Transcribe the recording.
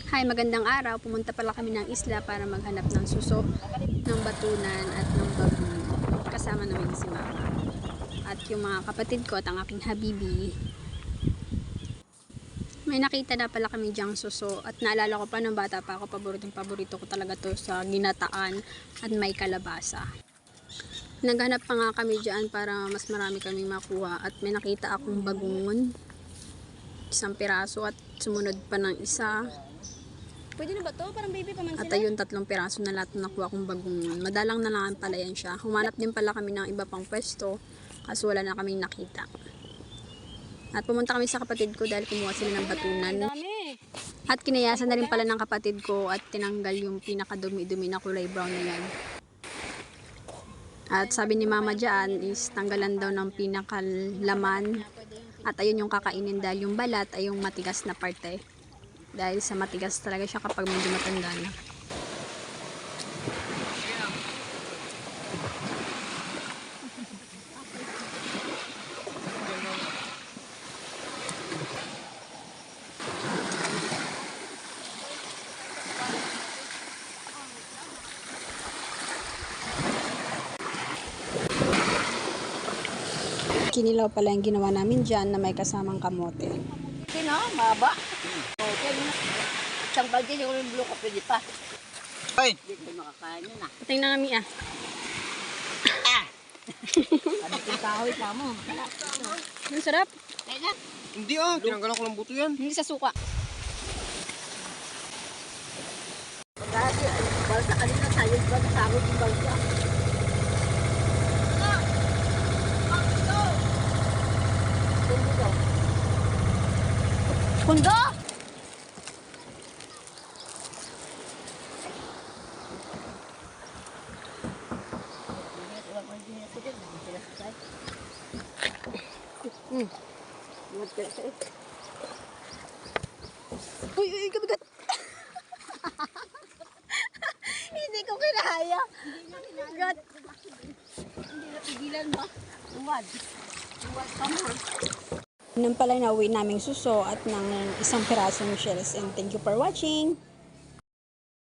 Hi, magandang araw. Pumunta pala kami ng isla para maghanap ng suso, ng batunan at ng baboy. Kasama namin si Mama. At yung mga kapatid ko at ang aking habibi. May nakita na pala kami diyang suso at naalala ko pa nung bata pa ako, paborito ko talaga to sa ginataan at may kalabasa. Naghanap pa nga kami dyan para mas marami kaming makuha at may nakita akong bagungon. Isang piraso at sumunod pa ng isa. Pwede na ba to? Parang baby pa man At sila. ayun, 3 piraso na lahat na nakuha kong bagungon. Madalang na lang pala yan siya. Humanap din pala kami ng iba pang pwesto kasi wala na kaming nakita. At pumunta kami sa kapatid ko dahil kumuha sila ng batunan. Dami. At kinayasan na rin pala ng kapatid ko at tinanggal yung pinakadumi-dumi na kulay brown na yan. At sabi ni Mama dyan is tanggalan daw ng pinakalaman. At ayun yung kakainin dahil yung balat ay yung matigas na parte. Dahil sa matigas talaga siya kapag medyo matanda na. Kinilaw pala yung ginawa namin dyan na may kasamang kamote. Sino? Maba. Okay. Isang balde yung blue ka pwede pa. Ay! Hindi ko makakain yun ah. Pating na kami ah. Sabi kong kahoy ka mo. Ang sarap. Kaya Hindi tinanggalan ko ng buto yan. Hindi sa suka. Dati, balsa kanina tayo ba? Tawag yung balsa. Kundo! Uy, kabigat. Hindi ko kinaya. God. Hindi na pigilan mo. Uwad. Uwad ka mo. Nung pala nauwi naming suso at ng isang pirasong shells. And thank you for watching.